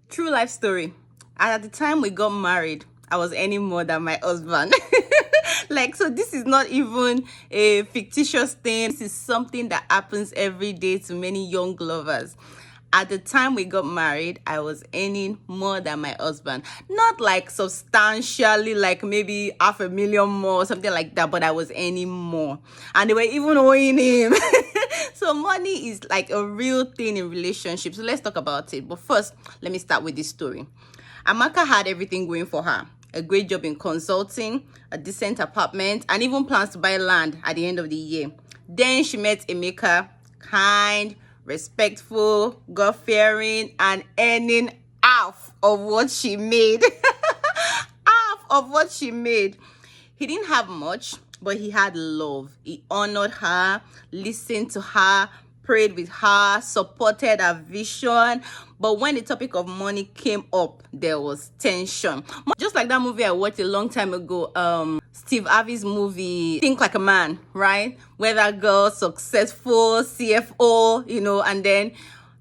True life story. At the time we got married, I was earning more than my husband. So this is not even a fictitious thing. This is something that happens every day to many young lovers. At the time we got married, I was earning more than my husband. Not like substantially, like maybe $500,000 more, something like that, but I was earning more. And they were even owing him. So money is like a real thing in relationships. So let's talk about it. But first, let me start with this story. Amaka had everything going for her. A great job in consulting, a decent apartment, and even plans to buy land at the end of the year. Then she met Emeka, kind, respectful, God-fearing, and earning half of what she made. Half of what she made. He didn't have much, but he had love. He honored her, listened to her, prayed with her, supported her vision. But when the topic of money came up, there was tension. Just like that movie I watched a long time ago, Steve Harvey's movie, Think Like a Man, right? Where that girl, successful CFO, and then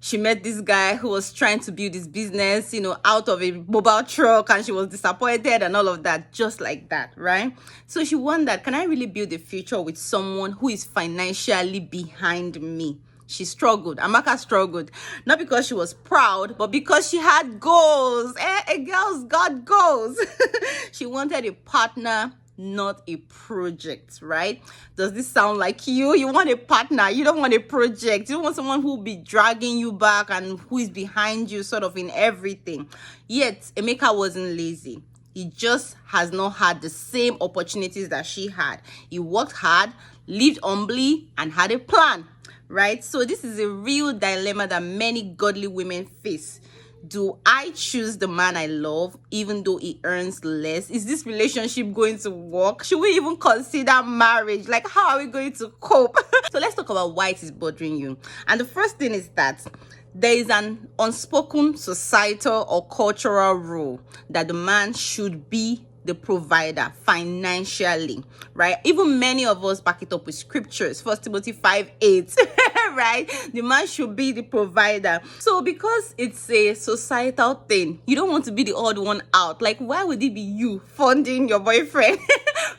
she met this guy who was trying to build his business, out of a mobile truck, and she was disappointed and all of that, just like that, right? So she wondered, can I really build a future with someone who is financially behind me? She struggled. Amaka struggled. Not because she was proud, but because she had goals. A girl's got goals. She wanted a partner, not a project, right? Does this sound like you? You want a partner. You don't want a project. You don't want someone who will be dragging you back and who is behind you sort of in everything. Yet, Emeka wasn't lazy. He just has not had the same opportunities that she had. He worked hard, lived humbly, and had a plan. Right? So this is a real dilemma that many godly women face. Do I choose the man I love even though he earns less? Is this relationship going to work? Should we even consider marriage? Like, how are we going to cope? So let's talk about why it is bothering you. And the first thing is that there is an unspoken societal or cultural rule that the man should be the provider financially, right? Even many of us back it up with scriptures. 1 Timothy 5:8, right? The man should be the provider. So because it's a societal thing, you don't want to be the odd one out. Like, why would it be you funding your boyfriend?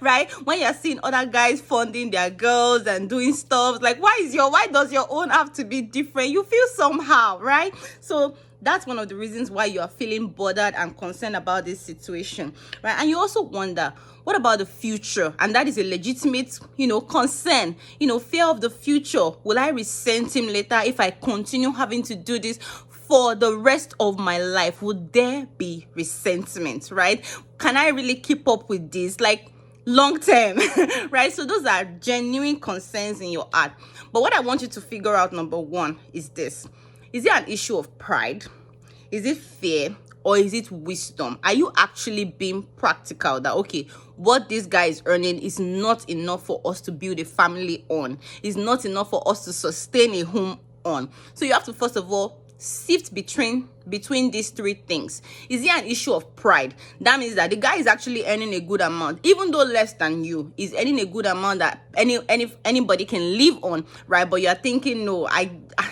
Right? When you're seeing other guys funding their girls and doing stuff, like, why does your own have to be different? You feel somehow, right? So that's one of the reasons why you are feeling bothered and concerned about this situation, right? And you also wonder, what about the future? And that is a legitimate, concern, fear of the future. Will I resent him later if I continue having to do this for the rest of my life? Would there be resentment, right? Can I really keep up with this? Like, long term, right? So those are genuine concerns in your heart. But what I want you to figure out, number one, is this. Is it an issue of pride? Is it fear? Or is it wisdom? Are you actually being practical that, okay, what this guy is earning is not enough for us to build a family on? Is not enough for us to sustain a home on? So you have to, first of all, sift between these three things. Is it an issue of pride? That means that the guy is actually earning a good amount, even though less than you, is earning a good amount that anybody can live on, right? But you're thinking, no,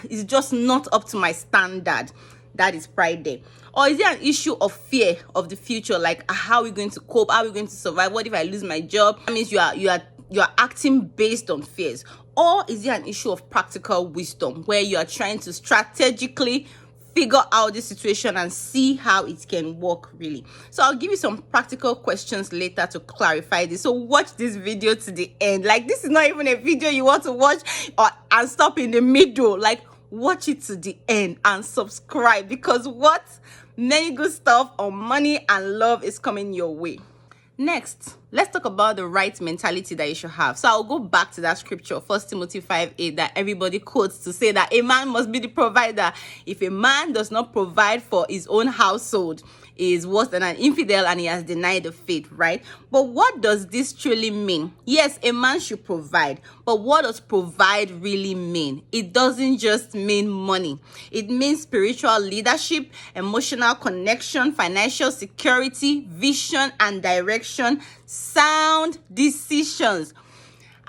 it's just not up to my standard. That is pride there. Or is it an issue of fear of the future? Like, how are we going to cope? How are we going to survive? What if I lose my job? That means you are acting based on fears. Or is it an issue of practical wisdom where you are trying to strategically figure out the situation and see how it can work really? So I'll give you some practical questions later to clarify this. So watch this video to the end. Like, this is not even a video you want to watch and stop in the middle. Like, watch it to the end and subscribe, because many good stuff on money and love is coming your way. Next, let's talk about the right mentality that you should have. So I'll go back to that scripture, 1 Timothy 5:8, that everybody quotes to say that a man must be the provider. If a man does not provide for his own household, he is worse than an infidel and he has denied the faith, right? But what does this truly mean? Yes, a man should provide, but what does provide really mean? It doesn't just mean money. It means spiritual leadership, emotional connection, financial security, vision and direction, sound decisions.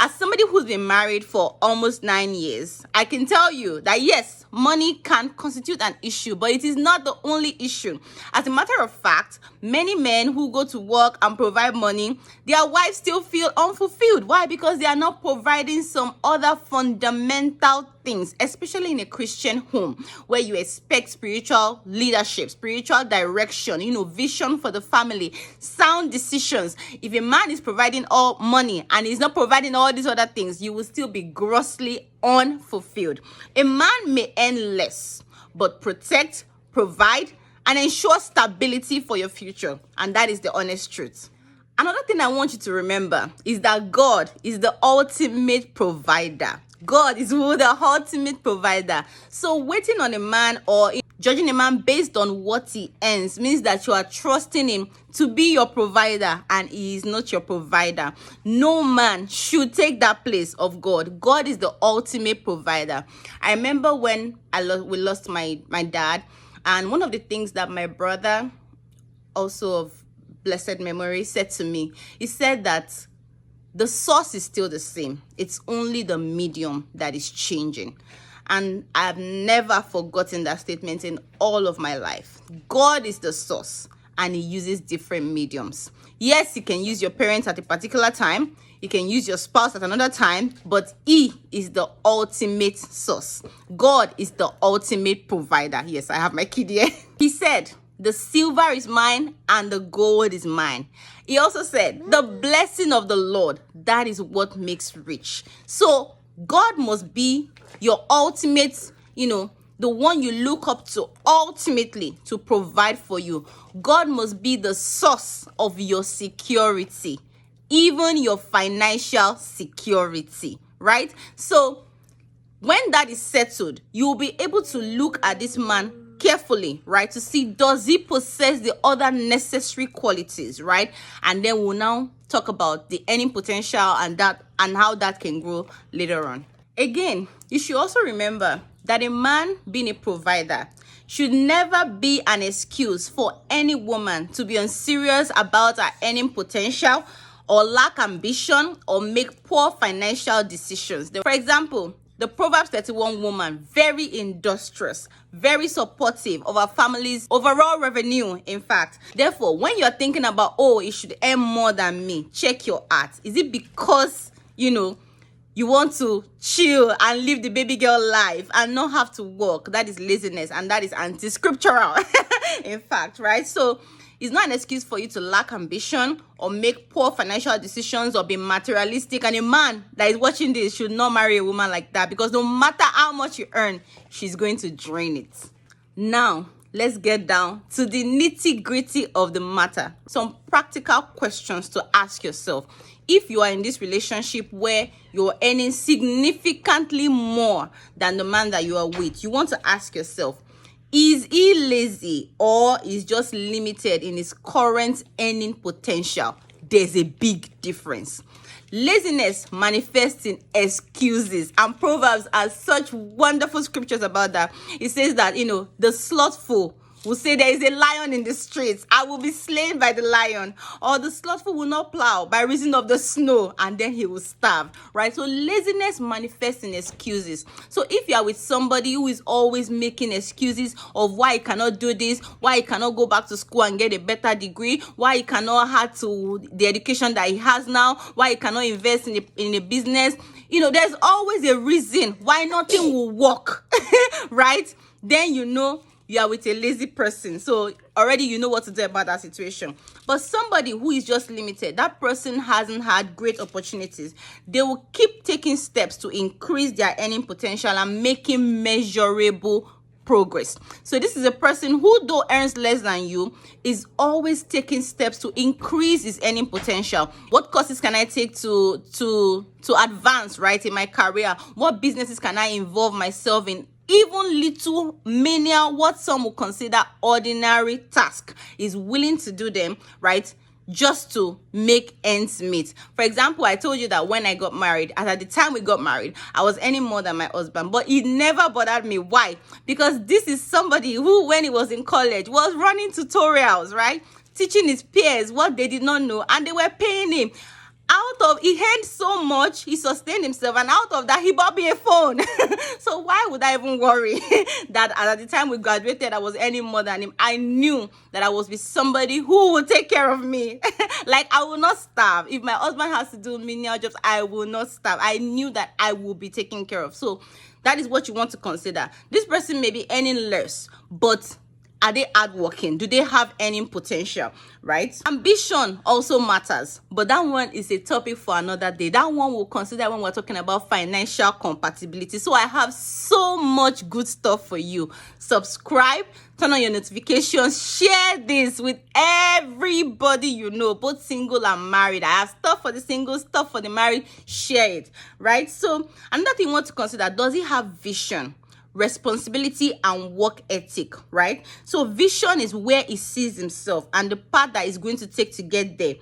As somebody who's been married for almost 9 years, I can tell you that yes, money can constitute an issue, but it is not the only issue. As a matter of fact, many men who go to work and provide money, their wives still feel unfulfilled. Why? Because they are not providing some other fundamental things, especially in a Christian home where you expect spiritual leadership, spiritual direction, vision for the family, sound decisions. If a man is providing all money and is not providing all these other things, you will still be grossly unfulfilled. A man may earn less, but protect, provide, and ensure stability for your future. And that is the honest truth. Another thing I want you to remember is that God is the ultimate provider. God is the ultimate provider. So waiting on a man or judging a man based on what he earns means that you are trusting him to be your provider, and he is not your provider. No man should take that place of God. God is the ultimate provider. I remember when we lost my dad, and one of the things that my brother, also of blessed memory, said to me, he said that the source is still the same. It's only the medium that is changing. And I've never forgotten that statement in all of my life. God is the source, and he uses different mediums. Yes, he can use your parents at a particular time. He can use your spouse at another time, but he is the ultimate source. God is the ultimate provider. Yes, I have my kid here. He said, the silver is mine and the gold is mine. He also said, the blessing of the Lord, that is what makes rich. So God must be your ultimate, the one you look up to ultimately to provide for you. God must be the source of your security, even your financial security, right? So when that is settled, you'll be able to look at this man carefully, right, to see, does he possess the other necessary qualities, right? And then we'll now talk about the earning potential and how that can grow later on. Again, you should also remember that a man being a provider should never be an excuse for any woman to be unserious about her earning potential or lack ambition or make poor financial decisions. For example, the Proverbs 31 woman, very industrious, very supportive of her family's overall revenue, in fact. Therefore, when you're thinking about, it should earn more than me, check your heart. Is it because, you want to chill and live the baby girl life and not have to work? That is laziness, and that is anti-scriptural, in fact, right? So it's not an excuse for you to lack ambition or make poor financial decisions or be materialistic. And a man that is watching this should not marry a woman like that, because no matter how much you earn, she's going to drain it. Now, let's get down to the nitty-gritty of the matter. Some practical questions to ask yourself. If you are in this relationship where you're earning significantly more than the man that you are with, you want to ask yourself, is he lazy or is just limited in his current earning potential? There's a big difference. Laziness manifests in excuses, and Proverbs has such wonderful scriptures about that. It says that, the slothful will say, there is a lion in the streets, I will be slain by the lion. Or the slothful will not plow by reason of the snow, and then he will starve, right? So laziness manifests in excuses. So if you are with somebody who is always making excuses of why he cannot do this, why he cannot go back to school and get a better degree, why he cannot add to the education that he has now, why he cannot invest in a business, there's always a reason why nothing will work, right? Then you are with a lazy person. So already you know what to do about that situation. But somebody who is just limited, that person hasn't had great opportunities. They will keep taking steps to increase their earning potential and making measurable progress. So this is a person who, though earns less than you, is always taking steps to increase his earning potential. What courses can I take to advance, right, in my career? What businesses can I involve myself in? Even little menial, what some would consider ordinary task, is willing to do them, right, just to make ends meet. For example, I told you that when I got married, at the time we got married, I was earning more than my husband, but it never bothered me. Why? Because this is somebody who, when he was in college, was running tutorials, right, teaching his peers what they did not know, and they were paying him. Out of, he earned so much, he sustained himself, and out of that, he bought me a phone. So why would I even worry that at the time we graduated, I was earning more than him? I knew that I was with somebody who would take care of me. Like, I will not starve. If my husband has to do menial jobs, I will not starve. I knew that I will be taken care of. So that is what you want to consider. This person may be earning less, but are they hardworking? Do they have any potential, right? Ambition also matters, but that one is a topic for another day. That one we'll consider when we're talking about financial compatibility. So I have so much good stuff for you. Subscribe, turn on your notifications, share this with everybody you know, both single and married. I have stuff for the single, stuff for the married. Share it, right? So another thing you want to consider, does he have vision, responsibility, and work ethic, right? So vision is where he sees himself and the path that he's going to take to get there.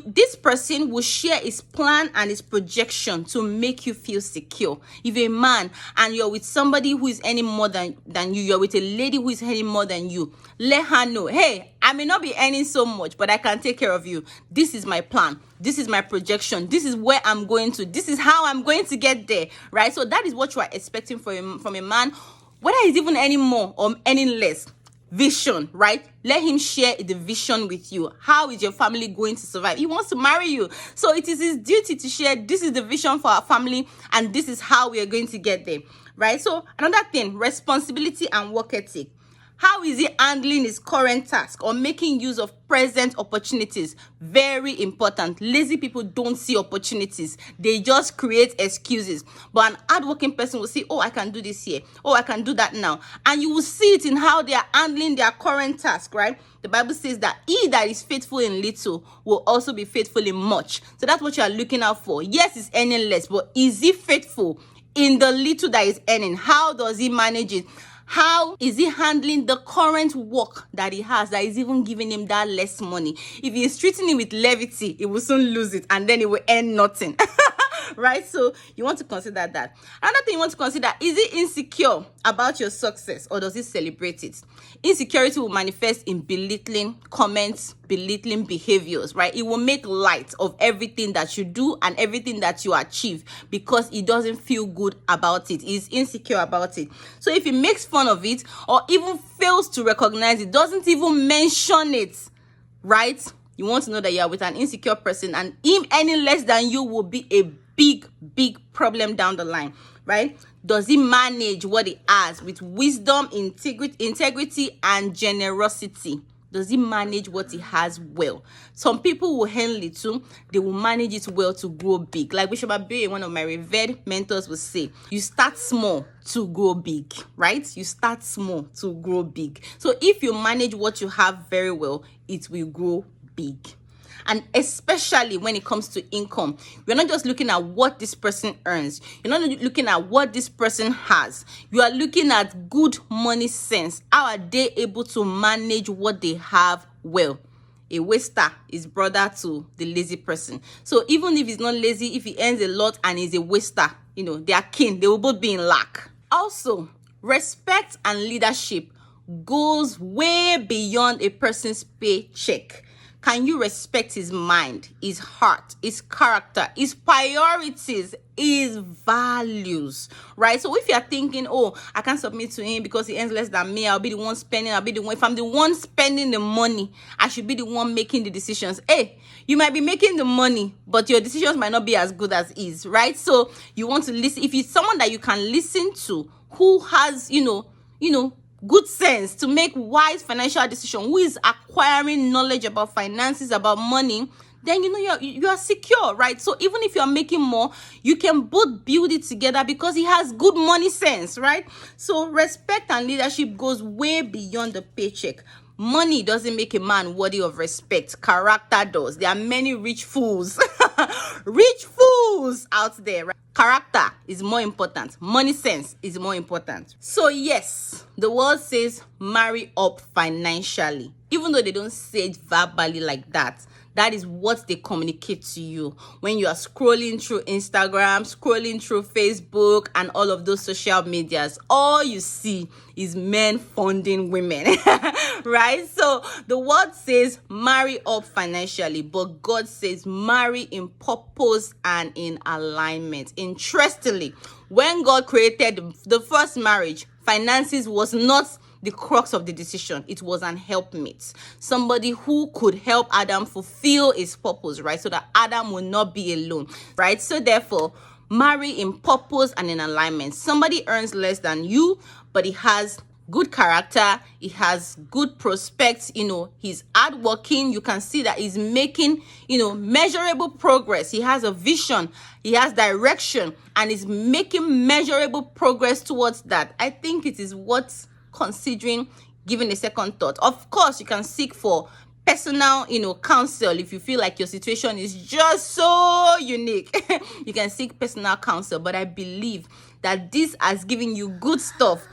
This person will share his plan and his projection to make you feel secure. If you're a man and you're with somebody who is earning more than you, you're with a lady who is earning more than you, let her know, hey, I may not be earning so much, but I can take care of you. This is my plan. This is my projection. This is where I'm going to. This is how I'm going to get there, right? So that is what you are expecting from a man, whether he's even earning more or earning less. Vision, right? Let him share the vision with you. How is your family going to survive? He wants to marry you. So it is his duty to share, this is the vision for our family and this is how we are going to get there, right? So another thing, responsibility and work ethic. How is he handling his current task or making use of present opportunities? Very important. Lazy people don't see opportunities. They just create excuses. But an hardworking person will say, oh, I can do this here. Oh, I can do that now. And you will see it in how they are handling their current task, right? The Bible says that he that is faithful in little will also be faithful in much. So that's what you are looking out for. Yes, he's earning less, but is he faithful in the little that he's earning? How does he manage it? How is he handling the current work that he has that is even giving him that less money? If he is treating it with levity, he will soon lose it and then he will earn nothing. Right? So you want to consider that. Another thing you want to consider, is he insecure about your success or does he celebrate it? Insecurity will manifest in belittling comments, belittling behaviors, right? It will make light of everything that you do and everything that you achieve because he doesn't feel good about it. He's insecure about it. So if he makes fun of it or even fails to recognize it, doesn't even mention it, right? You want to know that you are with an insecure person and him any less than you will be a big problem down the line, right? Does he manage what he has with wisdom, integrity, and generosity? Does he manage what he has well? Some people will earn little, they will manage it well to grow big. Like Bishop Abe, one of my revered mentors, will say, you start small to grow big, right? You start small to grow big. So if you manage what you have very well, it will grow big. And especially when it comes to income, you're not just looking at what this person earns. You're not looking at what this person has. You are looking at good money sense. How are they able to manage what they have well? A waster is brother to the lazy person. So even if he's not lazy, if he earns a lot and he's a waster, they are kin. They will both be in lack. Also, respect and leadership goes way beyond a person's paycheck. Can you respect his mind, his heart, his character, his priorities, his values, right? So if you're thinking, oh, I can't submit to him because he earns less than me, I'll be the one spending, if I'm the one spending the money, I should be the one making the decisions. Hey, you might be making the money, but your decisions might not be as good as his, right? So you want to listen. If it's someone that you can listen to, who has, good sense to make wise financial decisions, who is acquiring knowledge about finances, about money, then you are secure, right? So even if you're making more, you can both build it together because he has good money sense, right? So respect and leadership goes way beyond the paycheck. Money doesn't make a man worthy of respect. Character does. There are many rich fools, rich fools out there, right? Character is more important. Money sense is more important. So yes, the world says marry up financially. Even though they don't say it verbally like that, That is what they communicate to you when you are scrolling through Instagram, scrolling through Facebook, and all of those social medias. All you see is men funding women, right? So the word says marry up financially, but God says marry in purpose and in alignment. Interestingly, when God created the first marriage, finances was not the crux of the decision. It was an helpmate, somebody who could help Adam fulfill his purpose, right? So that Adam will not be alone, right? So therefore, marry in purpose and in alignment. Somebody earns less than you, but he has good character, he has good prospects, he's hardworking. You can see that he's making, measurable progress. He has a vision, he has direction, and is making measurable progress towards that. I think it is worth considering giving a second thought. Of course, you can seek for personal, counsel if you feel like your situation is just so unique. You can seek personal counsel, but I believe that this has given you good stuff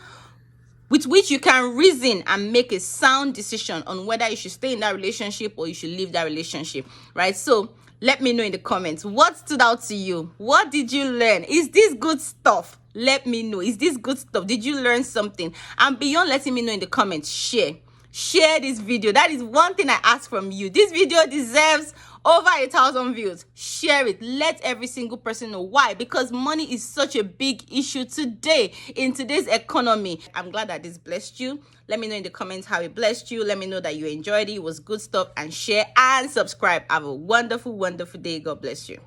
with which you can reason and make a sound decision on whether you should stay in that relationship or you should leave that relationship, right? So let me know in the comments, what stood out to you? What did you learn? Is this good stuff? Let me know. Is this good stuff? Did you learn something? And beyond letting me know in the comments, share this video. That is one thing I ask from you. This video deserves over 1,000 views. Share it. Let every single person know. Why? Because money is such a big issue today in today's economy. I'm glad that this blessed you. Let me know in the comments how it blessed you. Let me know that you enjoyed it. It was good stuff. And share and subscribe. Have a wonderful, wonderful day. God bless you.